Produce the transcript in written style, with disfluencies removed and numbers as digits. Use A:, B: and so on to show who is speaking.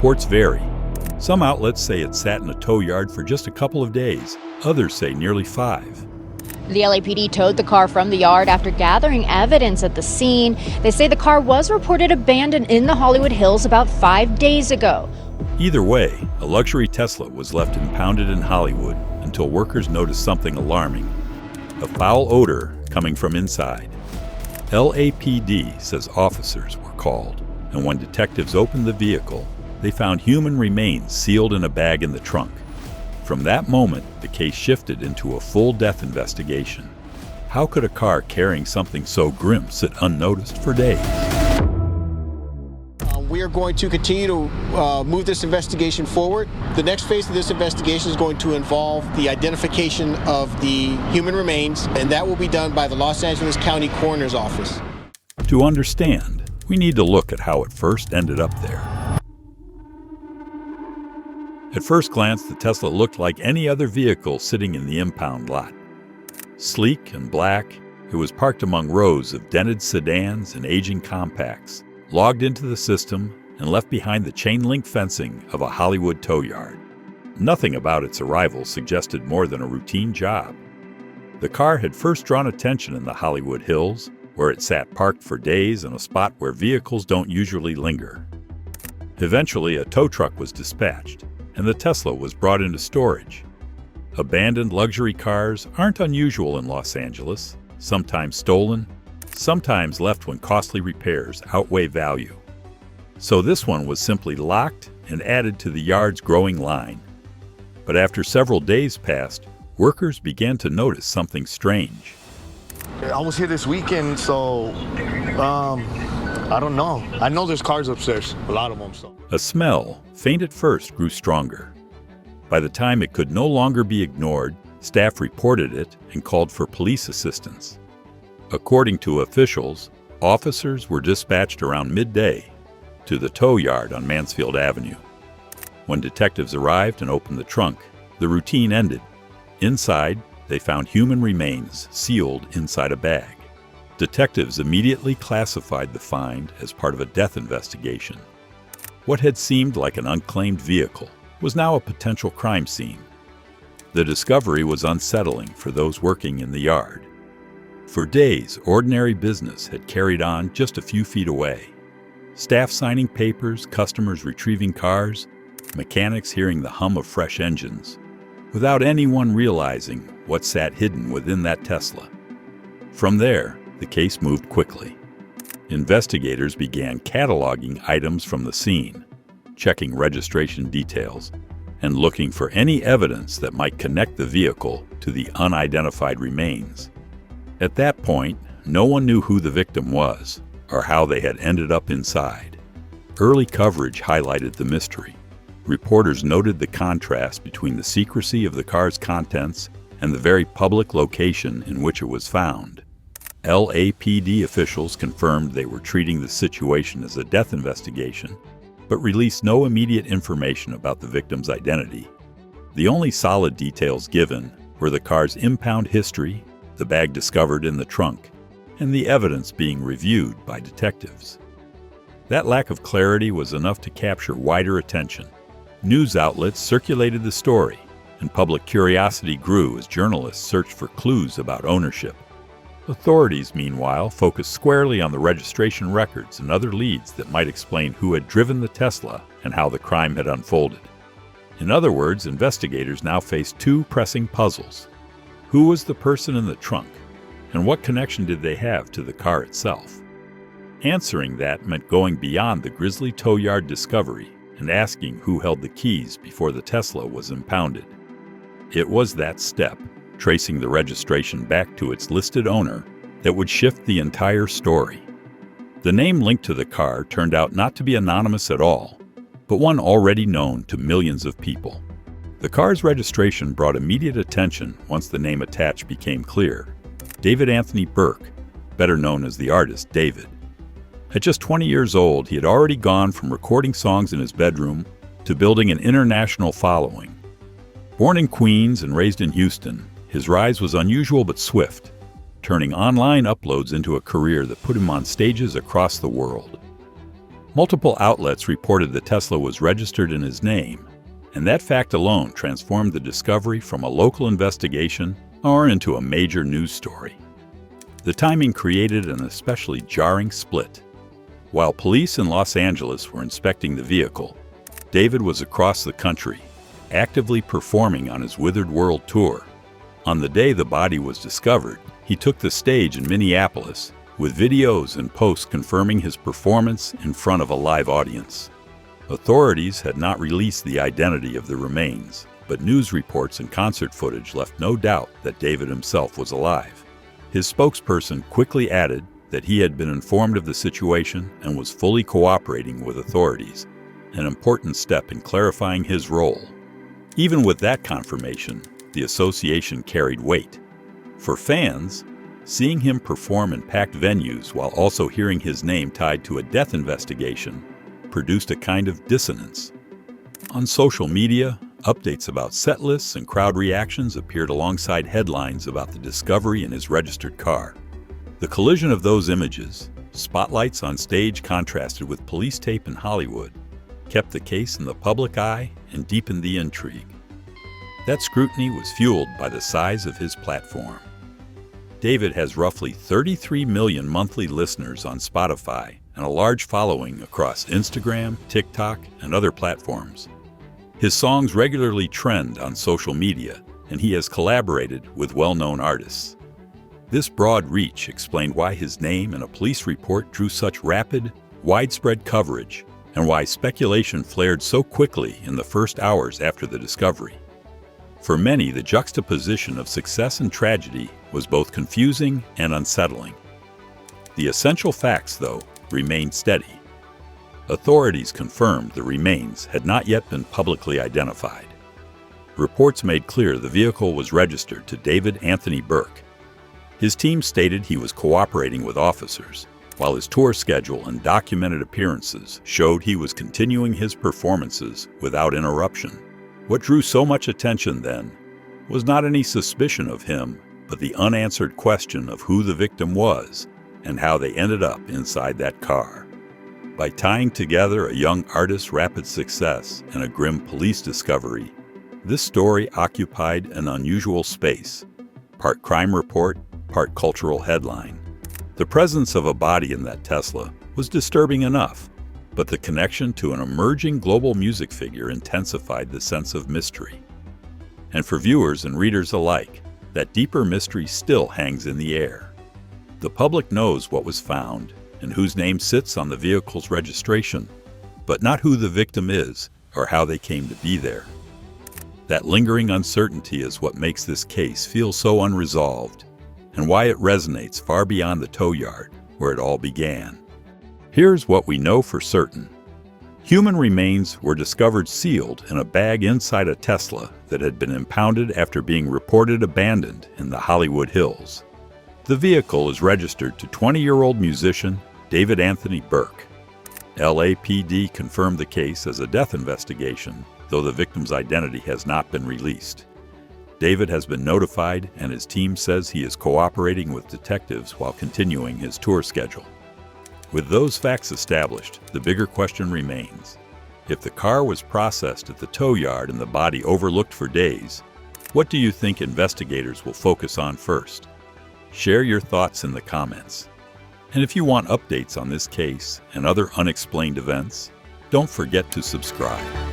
A: Reports vary. Some outlets say it sat in a tow yard for just a couple of days. Others say nearly 5.
B: The LAPD towed the car from the yard after gathering evidence at the scene. They say the car was reported abandoned in the Hollywood Hills about 5 days ago.
A: Either way, a luxury Tesla was left impounded in Hollywood until workers noticed something alarming: a foul odor coming from inside. LAPD says officers were called, and when detectives opened the vehicle, they found human remains sealed in a bag in the trunk. From that moment, the case shifted into a full death investigation. How could a car carrying something so grim sit unnoticed for days?
C: We are going to continue to move this investigation forward. The next phase of this investigation is going to involve the identification of the human remains, and that will be done by the Los Angeles County Coroner's Office.
A: To understand, we need to look at how it first ended up there. At first glance, the Tesla looked like any other vehicle sitting in the impound lot. Sleek and black, it was parked among rows of dented sedans and aging compacts, logged into the system and left behind the chain-link fencing of a Hollywood tow yard. Nothing about its arrival suggested more than a routine job. The car had first drawn attention in the Hollywood Hills, where it sat parked for days in a spot where vehicles don't usually linger. Eventually, a tow truck was dispatched, and the Tesla was brought into storage. Abandoned luxury cars aren't unusual in Los Angeles, sometimes stolen, sometimes left when costly repairs outweigh value. So this one was simply locked and added to the yard's growing line. But after several days passed, workers began to notice something strange.
D: I was here this weekend, so I don't know. I know there's cars upstairs, a lot of them. So.
A: A smell, faint at first, grew stronger. By the time it could no longer be ignored, staff reported it and called for police assistance. According to officials, officers were dispatched around midday to the tow yard on Mansfield Avenue. When detectives arrived and opened the trunk, the routine ended. Inside, they found human remains sealed inside a bag. Detectives immediately classified the find as part of a death investigation. What had seemed like an unclaimed vehicle was now a potential crime scene. The discovery was unsettling for those working in the yard. For days, ordinary business had carried on just a few feet away. Staff signing papers, customers retrieving cars, mechanics hearing the hum of fresh engines, without anyone realizing what sat hidden within that Tesla. From there, the case moved quickly. Investigators began cataloging items from the scene, checking registration details, and looking for any evidence that might connect the vehicle to the unidentified remains. At that point, no one knew who the victim was or how they had ended up inside. Early coverage highlighted the mystery. Reporters noted the contrast between the secrecy of the car's contents and the very public location in which it was found. LAPD officials confirmed they were treating the situation as a death investigation, but released no immediate information about the victim's identity. The only solid details given were the car's impound history, the bag discovered in the trunk, and the evidence being reviewed by detectives. That lack of clarity was enough to capture wider attention. News outlets circulated the story, and public curiosity grew as journalists searched for clues about ownership. Authorities, meanwhile, focused squarely on the registration records and other leads that might explain who had driven the Tesla and how the crime had unfolded. In other words, investigators now faced two pressing puzzles. Who was the person in the trunk, and what connection did they have to the car itself? Answering that meant going beyond the grisly tow yard discovery and asking who held the keys before the Tesla was impounded. It was that step, tracing the registration back to its listed owner, that would shift the entire story. The name linked to the car turned out not to be anonymous at all, but one already known to millions of people. The car's registration brought immediate attention once the name attached became clear. David Anthony Burke, better known as the artist David. At just 20 years old, he had already gone from recording songs in his bedroom to building an international following. Born in Queens and raised in Houston, his rise was unusual but swift, turning online uploads into a career that put him on stages across the world. Multiple outlets reported the Tesla was registered in his name, and that fact alone transformed the discovery from a local investigation into a major news story. The timing created an especially jarring split. While police in Los Angeles were inspecting the vehicle, David was across the country, actively performing on his Withered World tour. On the day the body was discovered, he took the stage in Minneapolis, with videos and posts confirming his performance in front of a live audience. Authorities had not released the identity of the remains, but news reports and concert footage left no doubt that David himself was alive. His spokesperson quickly added that he had been informed of the situation and was fully cooperating with authorities, an important step in clarifying his role. Even with that confirmation, the association carried weight. For fans, seeing him perform in packed venues while also hearing his name tied to a death investigation produced a kind of dissonance. On social media, updates about set lists and crowd reactions appeared alongside headlines about the discovery in his registered car. The collision of those images, spotlights on stage contrasted with police tape in Hollywood, kept the case in the public eye and deepened the intrigue. That scrutiny was fueled by the size of his platform. David has roughly 33 million monthly listeners on Spotify and a large following across Instagram, TikTok, and other platforms. His songs regularly trend on social media, and he has collaborated with well-known artists. This broad reach explained why his name in a police report drew such rapid, widespread coverage, and why speculation flared so quickly in the first hours after the discovery. For many, the juxtaposition of success and tragedy was both confusing and unsettling. The essential facts, though, remained steady. Authorities confirmed the remains had not yet been publicly identified. Reports made clear the vehicle was registered to David Anthony Burke. His team stated he was cooperating with officers, while his tour schedule and documented appearances showed he was continuing his performances without interruption. What drew so much attention then was not any suspicion of him, but the unanswered question of who the victim was and how they ended up inside that car. By tying together a young artist's rapid success and a grim police discovery, this story occupied an unusual space, part crime report, part cultural headline. The presence of a body in that Tesla was disturbing enough, but the connection to an emerging global music figure intensified the sense of mystery. And for viewers and readers alike, that deeper mystery still hangs in the air. The public knows what was found and whose name sits on the vehicle's registration, but not who the victim is or how they came to be there. That lingering uncertainty is what makes this case feel so unresolved, and why it resonates far beyond the tow yard where it all began. Here's what we know for certain. Human remains were discovered sealed in a bag inside a Tesla that had been impounded after being reported abandoned in the Hollywood Hills. The vehicle is registered to 20-year-old musician David Anthony Burke. LAPD confirmed the case as a death investigation, though the victim's identity has not been released. David has been notified, and his team says he is cooperating with detectives while continuing his tour schedule. With those facts established, the bigger question remains. If the car was processed at the tow yard and the body overlooked for days, what do you think investigators will focus on first? Share your thoughts in the comments. And if you want updates on this case and other unexplained events, don't forget to subscribe.